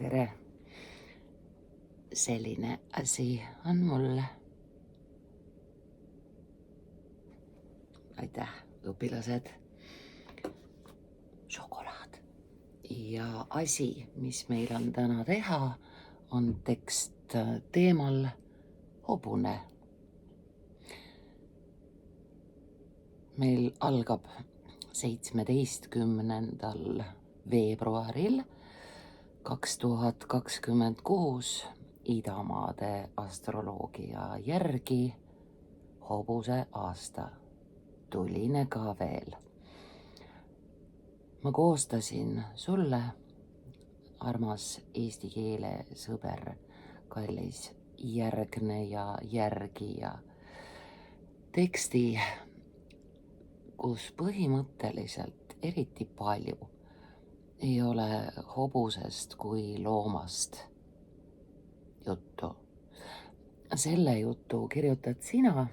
tere! Selline asi on mulle. Aitäh, õpilased. Šokolaad. Ja asi, mis meil on täna teha, on tekst teemal hobune. Meil algab 17. veebruaril 2026 Idamaade astroloogia järgi hobuse aasta. Tuline ka veel. Ma koostasin sulle, armas eesti keele sõber, kallis järgneja, järgija, teksti, kus põhimõtteliselt eriti palju ei ole hobusest kui loomast juttu. Selle jutu kirjutad sina.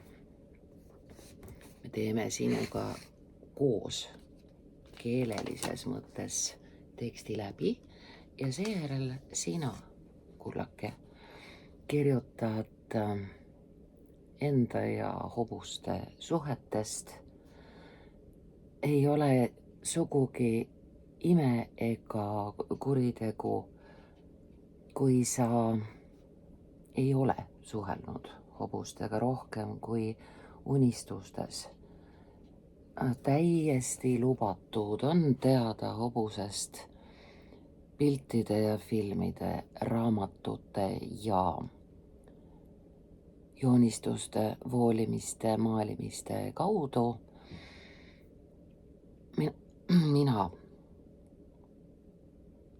Me teeme sinuga koos keelelises mõttes teksti läbi ja seejärel sina, kullake, kirjutad enda ja hobuste suhetest. Ei ole sugugi ime ega kuritegu, kui sa ei ole suhelnud hobustega rohkem kui unistustes. Täiesti lubatud on teada hobusest piltide ja filmide, raamatute ja joonistuste, voolimiste, maalimiste kaudu. Mina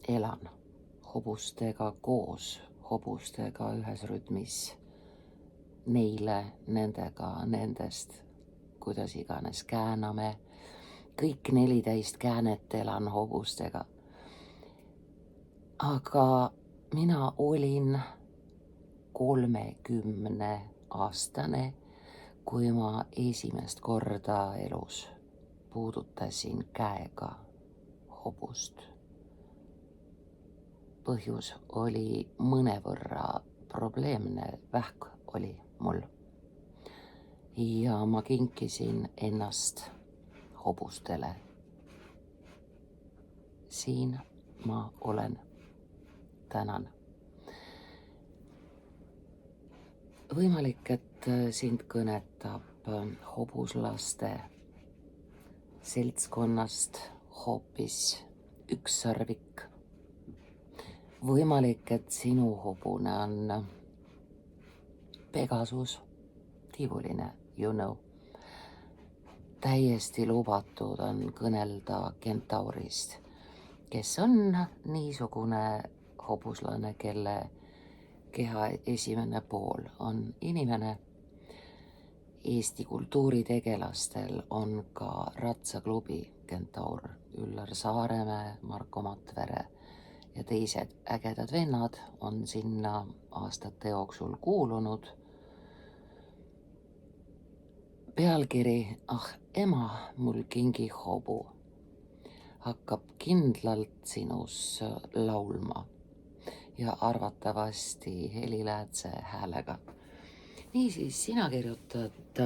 elan hobustega koos, hobustega ühes rütmis, neile, nendega, nendest, kuidas iganes kääname. Kõik 14 käänet elan hobustega. Aga mina olin 30-aastane, kui ma esimest korda elus puudutasin käega hobust. Põhjus oli mõnevõrra probleemne, vähk oli mul. Ja ma kinkisin ennast hobustele. Siin ma olen. Tänan. Võimalik, et sind kõnetab hobuslaste seltskonnast hoopis ükssarvik. Võimalik, et sinu hobune on Pegasus, tiivuline, you know. Täiesti lubatud on kõnelda kentaurist, kes on niisugune hobuslane, kelle keha esimene pool on inimene. Eesti kultuuritegelastel on ka ratsaklubi Kentaur, Üllar Saaremäe, Marko Matvere ja teised ägedad vennad on sinna aastate jooksul kuulunud. Pealkiri "Ah ema, mul kingi hobu" hakkab kindlalt sinus laulma ja arvatavasti heliläätse häälega. Niisiis, sina kirjutad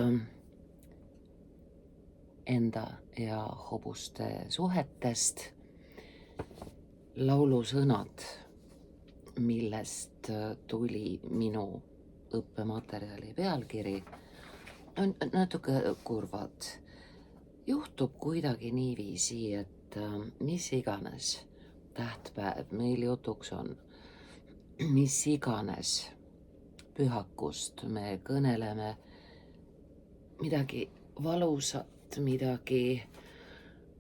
enda ja hobuste suhetest laulusõnad, millest tuli minu õppematerjali pealkiri, on natuke kurvad. Juhtub kuidagi niiviisi, et mis iganes tähtpäev meil jutuks on, mis iganes pühakust me kõneleme, midagi valusat, midagi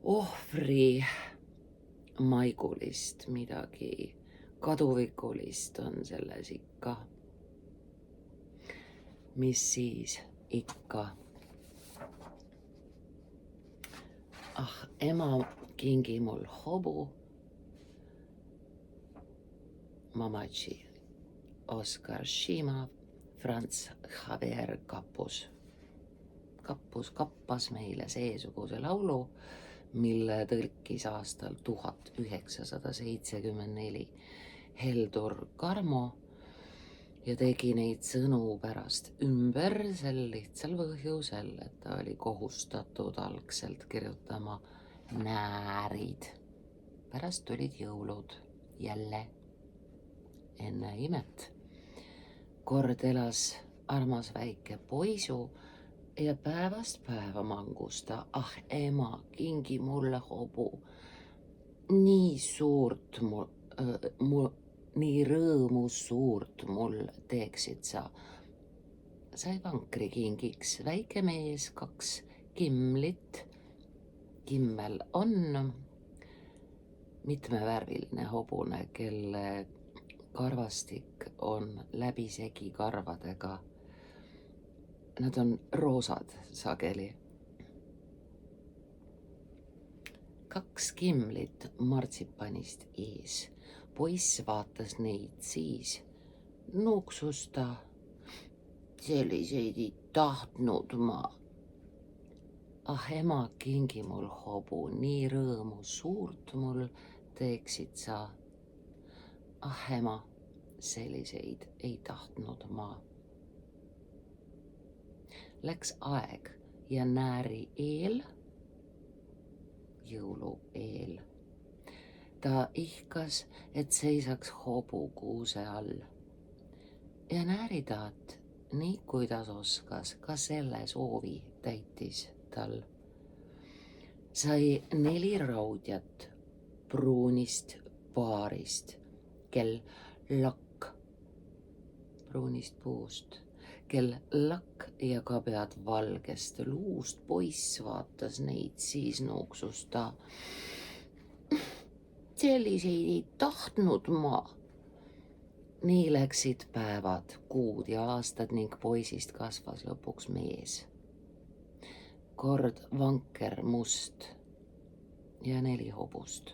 ohvri maigulist, midagi kaduvikulist on selles ikka. Mis siis ikka? Ah ema, kingi mul hobu. Mamachi Oskar Šima, Franz Javier Kappus. Kappus kappas meile seesuguse laulu, mille tõlkis aastal 1974 Heldur Karmo ja tegi neid sõnu pärast ümber sel lihtsal põhjusel, et ta oli kohustatud algselt kirjutama näärid. Pärast tulid jõulud jälle enne imet. Kord elas armas väike poisu ja päevast päeva mangus ta, ah ema, kingi mulle hobu. Nii suurt nii rõõmu suurt mul teeksid sa. Sai vankri kingiks väike mees 2 kimmlit. Kimmel on mitmevärviline hobune, kelle karvastik on läbisegi karvadega. Nad on roosad sageli. 2 kimmlit martsipanist ees. Poiss vaatas neid siis. Nuksus ta. Selliseid ei tahtnud ma. Ah ema, kingi mul hobu, nii rõõmu suurt mul teeksid sa. Ah ema, selliseid ei tahtnud ma. Läks aeg ja nääri eel, jõulu eel. Ta ihkas, et seisaks hobu kuuse all. Ja nääritaat, nii kuidas oskas, ka selle soovi täitis tal. Sai 4 raudjat pruunist paarist, kel lakk pruunist puust, kel lakk ja kabead valgest luust. Poiss vaatas neid, siis nuksus ta. Selliseid ei tahtnud ma. Nii läksid päevad, kuud ja aastad ning poisist kasvas lõpuks mees. Kord vanker must ja 4 hobust.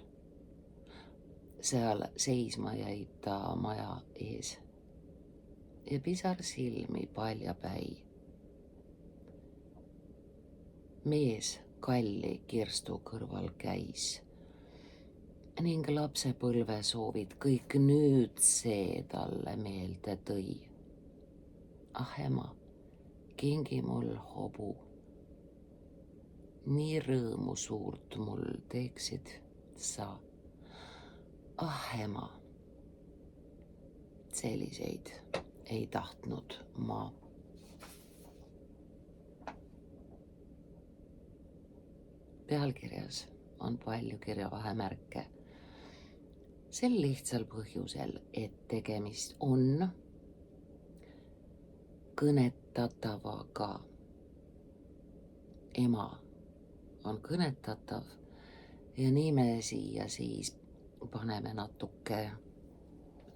Seal seisma jäid ta maja ees ja pisar silmi paljapäi. Mees kalli kirstu kõrval käis ning lapsepõlve soovid kõik nüüd see talle meelde tõi. Ah ema, kingi mul hobu, nii rõõmu suurt mul teeksid sa. Ah ema, selliseid ei tahtnud ma. Pealkirjas on palju kirjavahemärke. Sel lihtsal põhjusel, et tegemist on kõnetatavaga. Ema on kõnetatav ja nii me siia siis paneme natuke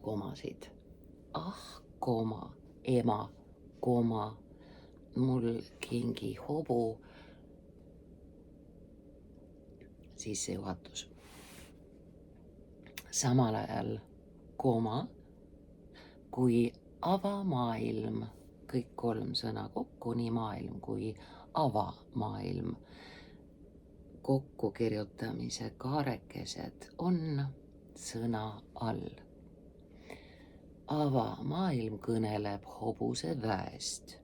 komasid. Ah, koma, ema, koma, mul kingi hobu. Sissejuhatus. Samal ajal koma, kui avamaailm, kõik 3 sõna kokku, nii maailm kui avamaailm, kokkukirjutamise kaarekesed on sõna all. Avamaailm kõneleb hobuse väest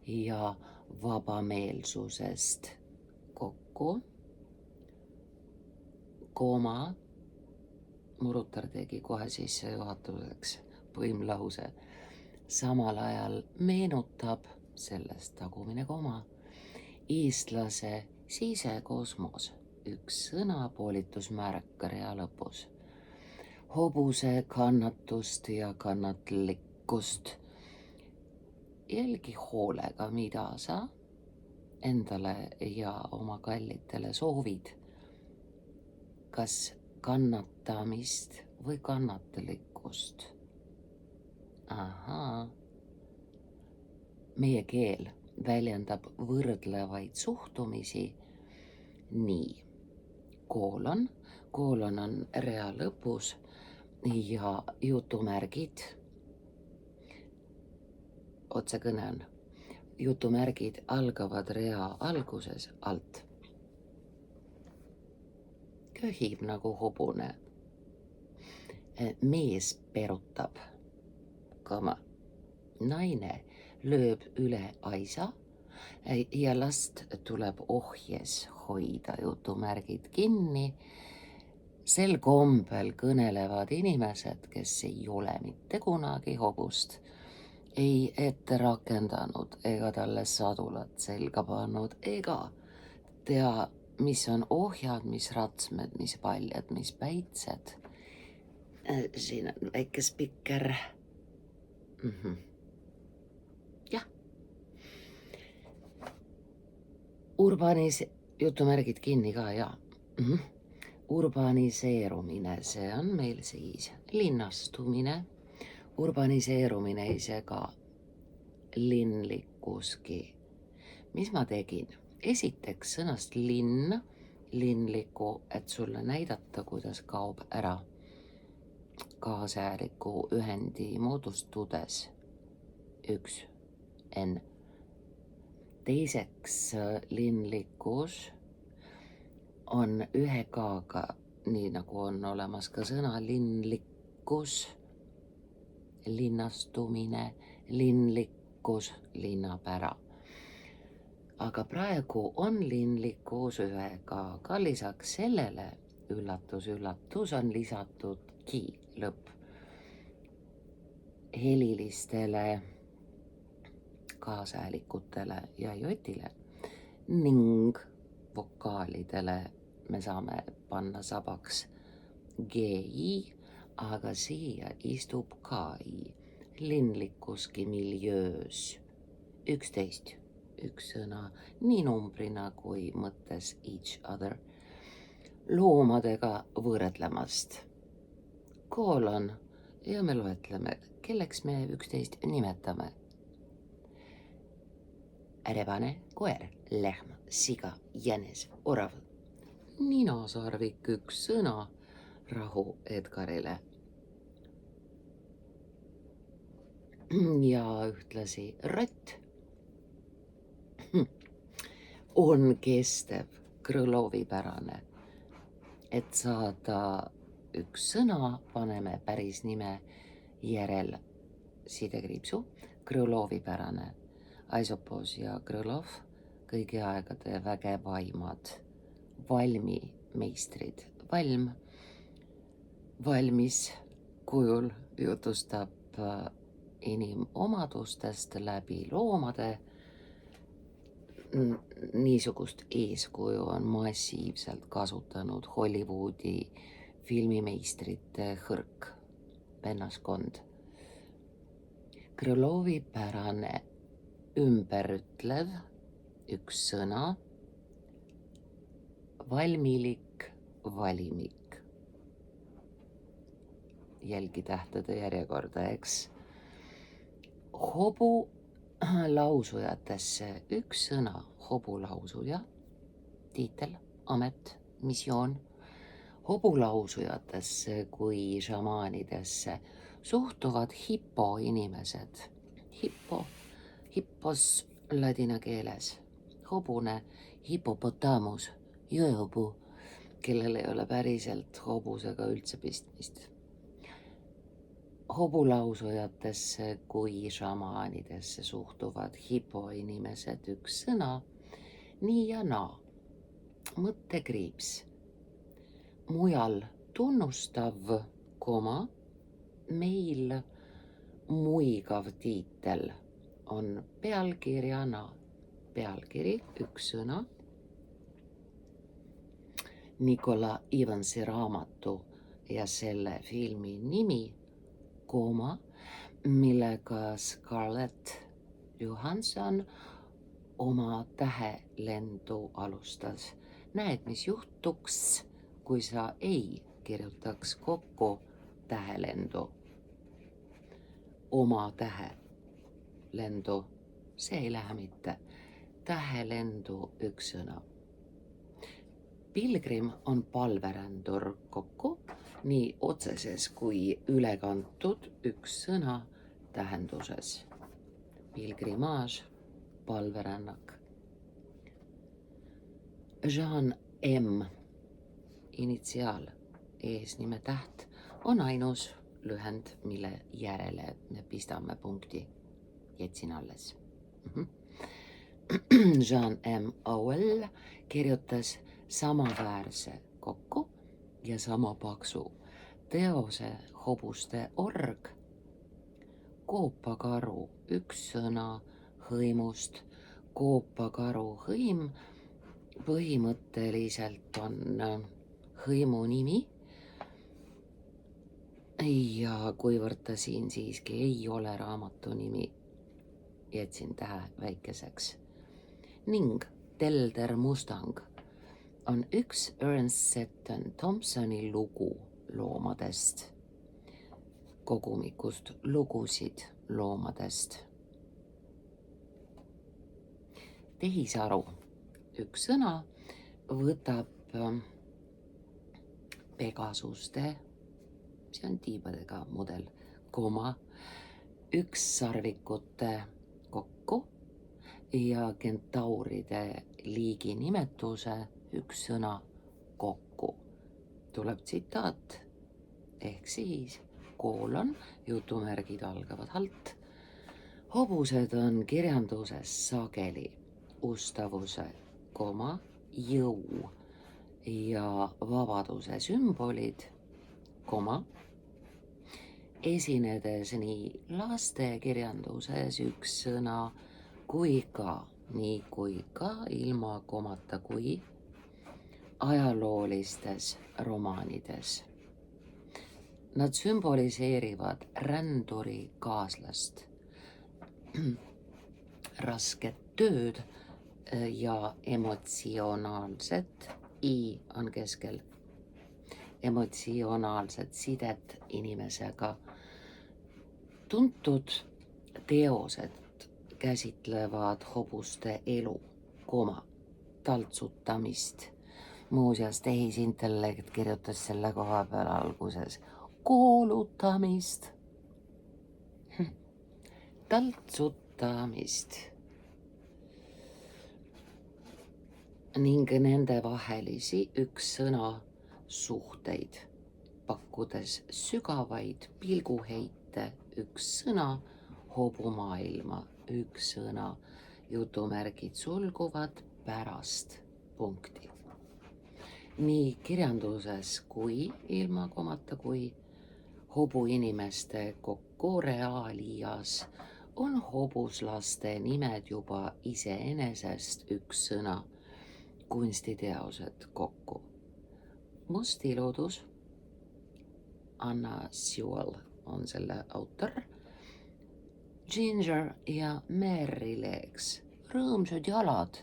ja vabameelsusest kokku. Koma, Murutar tegi kohe sissejuhatuseks põimlause. Samal ajal meenutab, sellest tagumine koma, eestlase sisekosmos, 1 sõna poolitusmärk rea lõpus. Hobuse kannatust ja kannatlikkust. Jälgi hoolega, mida sa endale ja oma kallitele soovid. Kas kannatamist või kannatlikkust? Ahaa. Meie keel väljendab võrdlevaid suhtumisi nii. Koolon on rea lõpus ja jutumärgid, otsekõne on, jutumärgid algavad rea alguses alt. Köhib nagu hobune. Mees perutab, naine lööb üle aisa ja last tuleb ohjes hoida, jutumärgid kinni. Sel kombel kõnelevad inimesed, kes ei ole mitte kunagi hobust ei ette rakendanud ega talle sadulat selga pannud ega tea, mis on ohjad, mis ratsmed, mis paljad, mis päitsed. Siin on väike spikker. Jah. Jutumärgid kinni ka, jaa. Urbaniseerumine, see on meil siis linnastumine. Urbaniseerumine ise ka linlikkuski. Mis ma tegin? Esiteks sõnast linn, linlikku, et sulle näidata, kuidas kaob ära kaasääliku ühendi moodustudes üks N. Teiseks, linlikkus on ühe K-ga, nii nagu on olemas ka sõna linlikkus, linnastumine, linlikkus, linnapära. Aga praegu on linlikkus ühe K-ga, lisaks sellele, üllatus, üllatus, on lisatudki lõpp helilistele kaasäälikutele ja jotile ning vokaalidele me saame panna sabaks GI, aga siia istub KI, linlikkuski miljöös. 11, üks sõna, nii numbrina kui mõttes each other. Loomadega võrdlemast. Koolon ja me loetleme, kelleks me 11 nimetame. Rebane, koer, lehm, siga, jänes, orav. Ninasarvik, üks sõna, rahu Edgarile. Ja ühtlasi rott on kestev, Krõlovipärane. Et saada üks sõna, paneme päris nime järel sidekriipsu, Krõlovipärane. Aisopos ja Krõlov, kõigi aegade vägevaimad, valmimeistrid. Valm, valmis kujul jutustab inimomadustest läbi loomade. Niisugust eeskuju on massiivselt kasutanud Hollywoodi filmimeistrite hõrk, vennaskond. Krõlovipärane ümberütlev, üks sõna, valmilik, valimik. Jälgi tähtede järjekorda, eks. Hobu lausujatesse üks sõna, hobulausuja, tiitel, amet, missioon. Hobulausujatesse kui šamaanidesse suhtuvad hippoinimesed. Hippos ladina keeles, hobune, hippopotamus, jõehobu, kellel ei ole päriselt hobusega üldse pistmist. Hobulausujatesse kui šamaanidesse suhtuvad hippoinimesed üks sõna, nii ja naa, mõttekriips. Mujal tunnustav, meil muigav tiitel on pealkirjana, pealkiri, üks sõna, Nikola Ivansi raamatu ja selle filmi nimi, millega Scarlett Johansson oma tähelendu alustas. Näed, mis juhtuks, kui sa ei kirjutaks kokku tähelendu. Oma tähelendu, see ei lähe mitte. Tähelendu üks sõna. Pilgrim on palverändur kokku, nii otseses kui ülekantud üks sõna tähenduses. Pilgrimaaž, palverännak. Jean M, initsiaal, eesnime täht, on ainus lühend, mille järele me pistame punkti. Jätsin alles. Jean M. Auel kirjutas samaväärse kokku ja sama paksu teose Hobuste org. Koopakaru, üks sõna hõimust. Koopakaru hõim põhimõtteliselt on hõimu nimi ja kuivõrd ta siin siiski ei ole raamatu nimi, jätsin tähe väikeseks. Ning Telder Mustang on üks Ernest Seton Thompsoni lugu loomadest, kogumikust lugusid loomadest. Tehisaru, üks sõna, võtab Pegasuste, see on tiibadega mudel, ükssarvikute kokku ja kentauride liigi nimetuse üks sõna kokku. Tuleb tsitaat ehk siis jutumärgid algavad alt. Hobused on kirjanduses sageli ustavuse, jõu ja vabaduse sümbolid, esinedes nii lastekirjanduses üks sõna kui ka, nii kui ka ilma komata kui ajaloolistes romaanides. Nad sümboliseerivad ränduri kaaslast, rasket tööd ja emotsionaalset, I on keskel, emotsionaalset sidet inimesega. Tuntud teosed käsitlevad hobuste elu, taltsutamist. Muuseas, tehisintellekt kirjutas selle koha peal alguses koolutamist, taltsutamist ning nende vahelisi üks sõna suhteid, pakkudes sügavaid pilguheite üks sõna hobumaailma, üks sõna, jutumärgid sulguvad pärast punkti. Nii kirjanduses kui ilma komata kui hobuinimeste kokku reaalias on hobuslaste nimed juba iseenesest üks sõna, kunstiteosed kokku. Must iludus, Anna Sewell on selle autor, Ginger ja Mary Legs, rõõmsad jalad,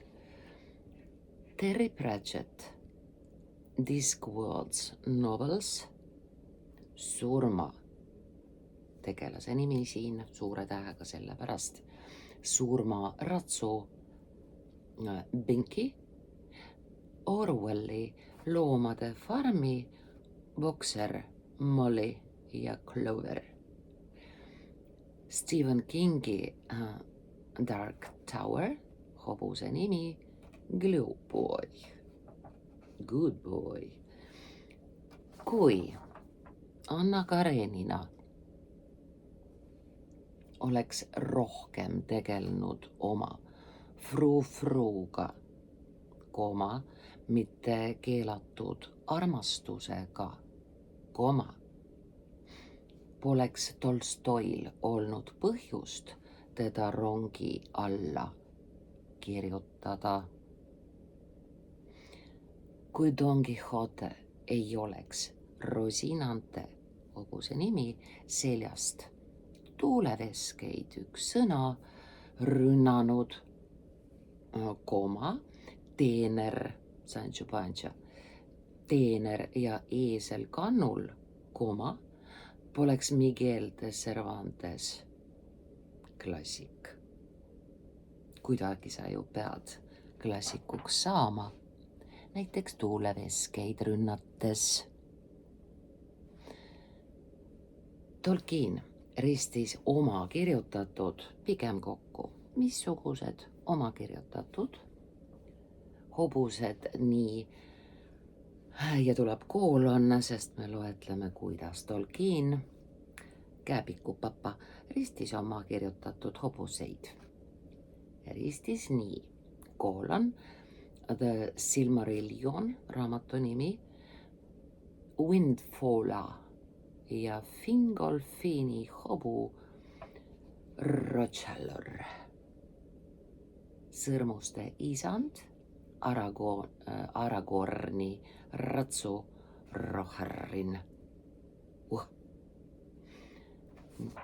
Terry Pratchett, Discworld's novels, surma, tegelase nimi siin suure tähega sellepärast, surmaratsu, Binky, Orwelli loomade farmi, Boxer, Molly ja Clover, Stephen Kingi Dark Tower, hobuse nimi, Glue Boy, Good Boy. Kui Anna Karenina oleks rohkem tegelenud oma fruu-fruuga, mitte keelatud armastusega, poleks Tolstoil olnud põhjust teda rongi alla kirjutada. Kui Don Quixote ei oleks Rosinante, hobuse nimi, seljast tuuleveskeid üks sõna rünnanud, teener, Sancho Panza, teener ja eesel kannul, poleks Miguel de Cervantes klassik. Kuidagi sa ju pead klassikuks saama, näiteks tuuleveskeid rünnates. Tolkien ristis oma kirjutatud pigem kokku. Ja tuleb koolon, sest me loetleme, kuidas Tolkien, Kääpikupapa, ristis oma kirjutatud hobuseid. Ristis nii, koolon, The Silmarillion, raamatu nimi, Windfalla ja Fingolfini hobu Rochellor, sõrmuste isand, Aragorni ratsu Rohärrin.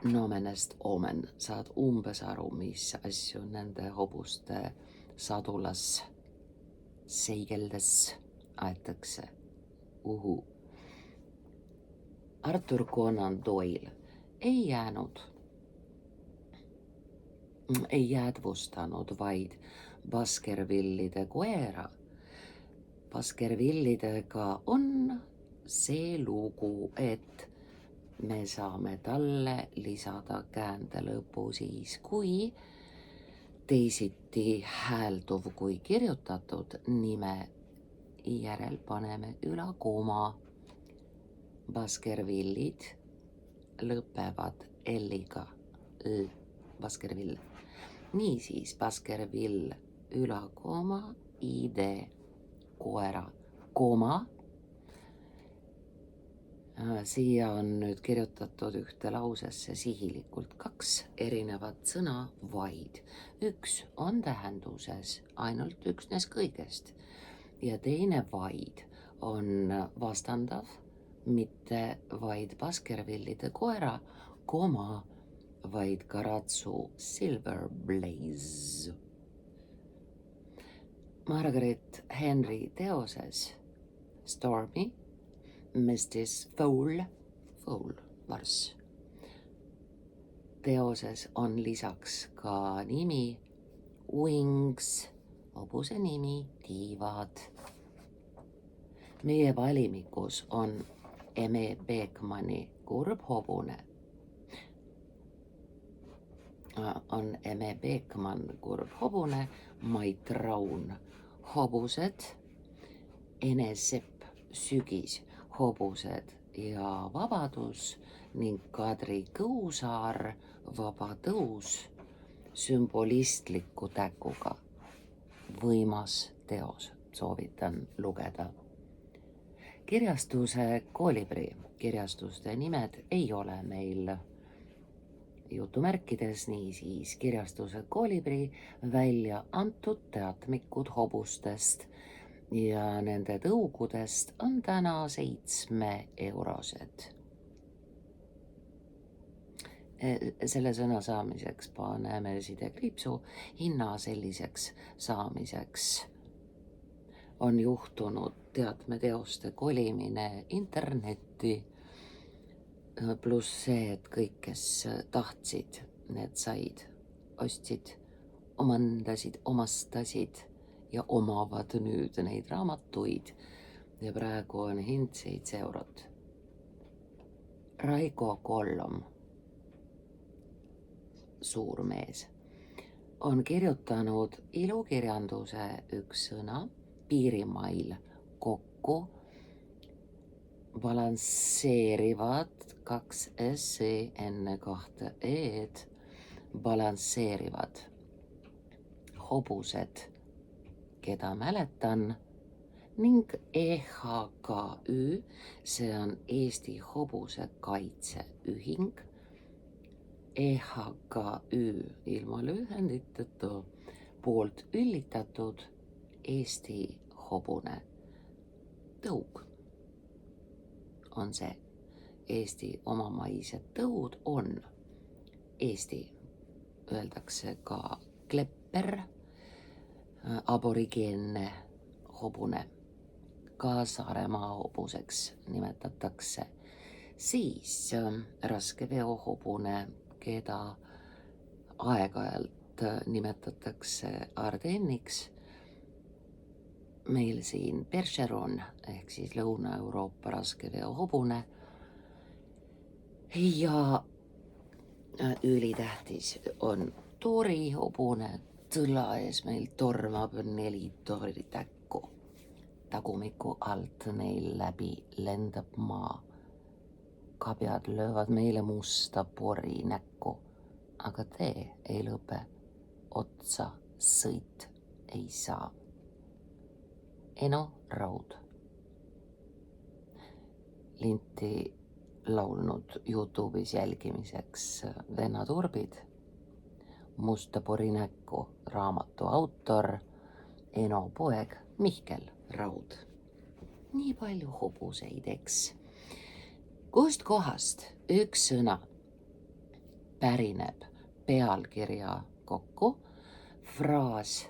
Nomenest omen, saad umbes aru, mis asju nende hobuste sadulas seigeldes aetakse. Arthur Conan Doyle ei jäädvustanud vaid Baskervillide koera. Baskervillidega on see lugu, et me saame talle lisada käändelõpu siis, kui teisiti häälduv kui kirjutatud nime järel paneme ülakooma. Baskervillid lõpevad L-iga, Baskervill. Niisiis Baskervill ülakooma ID koera kooma. Siia on nüüd kirjutatud ühte lausesse sihilikult 2 erinevat sõna vaid. Üks on tähenduses ainult üksnes kõigest ja teine vaid on vastandav, mitte vaid Baskervillide koera, kooma, vaid ka ratsu Silverblaze. Margaret Henry teoses Stormy, Mrs. Fowl, varss. Teoses on lisaks ka nimi Wings, hobuse nimi tiivad. Meie valimikus on Eme Beekmanni kurb hobune. On Eme Beekmann kurb hobune, Mait Raun hobused, Ene Sepp sügis hobused ja vabadus ning Kadri Kõusaar vaba tõus sümbolistliku täkuga. Võimas teos, soovitan lugeda. Kirjastuse Koolibri kirjastuste nimed ei ole meil jutumärkides, niisiis kirjastuse Koolibri välja antud teatmikud hobustest ja nende tõugudest on täna 7-eurosed. Selle sõna saamiseks paneme sidekriipsu, hinna selliseks saamiseks on juhtunud teatmeteoste kolimine internetti, pluss see, et kõik, kes tahtsid, need said, ostsid, omandasid, omastasid ja omavad nüüd neid raamatuid ja praegu on hind 7 eurot. Raigo Kollom, suur mees, on kirjutanud ilukirjanduse üks sõna, piirimail kokku, balansseerivad 2 S-i enne 2 E-d, balansseerivad hobused, keda mäletan, ning EHKÜ, see on Eesti Hobuse Kaitseühing, EHKÜ ilma lühenditeta poolt üllitatud Eesti hobune tõug on see. Eesti omamaised tõud on Eesti, öeldakse ka klepper, aborigeenne hobune, ka Saaremaa hobuseks nimetatakse. Siis raskeveohobune, keda aeg-ajalt nimetatakse ardenniks. Meil siin Percheron ehk siis Lõuna-Euroopa raskeveohobune ja ülitähtis on torihobune. Tõlla ees meil tormab 4 toritäkku. tagumiku alt neil läbi lendab maa. Kabjad löövad meile musta pori näkku, aga tee ei lõpe, otsa sõit ei saa. Eno Raud. Linti laulnud YouTube'is jälgimiseks Venna Turbid. Musta pori näkku raamatu autor Eno poeg Mihkel Raud. Nii palju hobuseid, eks. Kust kohast üks sõna pärineb pealkirja kokku, fraas,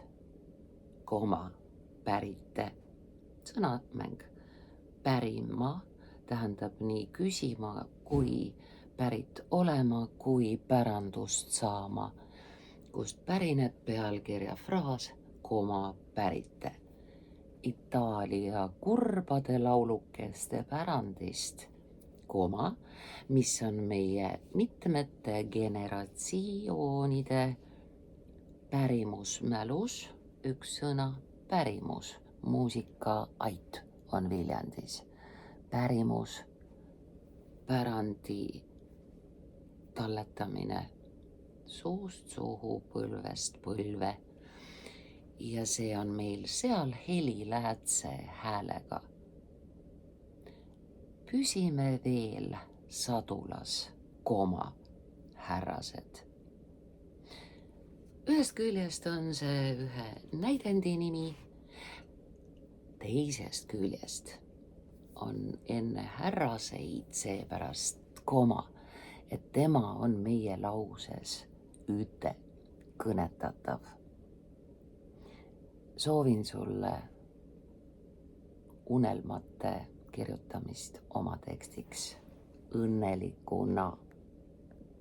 koma, pärite, sõnamäng. Pärima tähendab nii küsima kui pärit olema kui pärandust saama, kust pärineb pealkirja fraas, koma, pärite. Itaalia kurbade laulukeste pärandist, koma, mis on meie mitmete generatsioonide pärimusmälus, üks sõna, pärimus, muusikaait on Viljandis. Pärimus, pärandi talletamine suust suhu, põlvest põlve. Ja see on meil seal heliläätse häälega. Püsime veel sadulas, koma, härrased. Ühest küljest on see ühe näidendi nimi, teisest küljest on enne härraseid seepärast koma, et tema on meie lauses üte kõnetatav. Soovin sulle unelmate kirjutamist oma tekstiks õnnelikuna.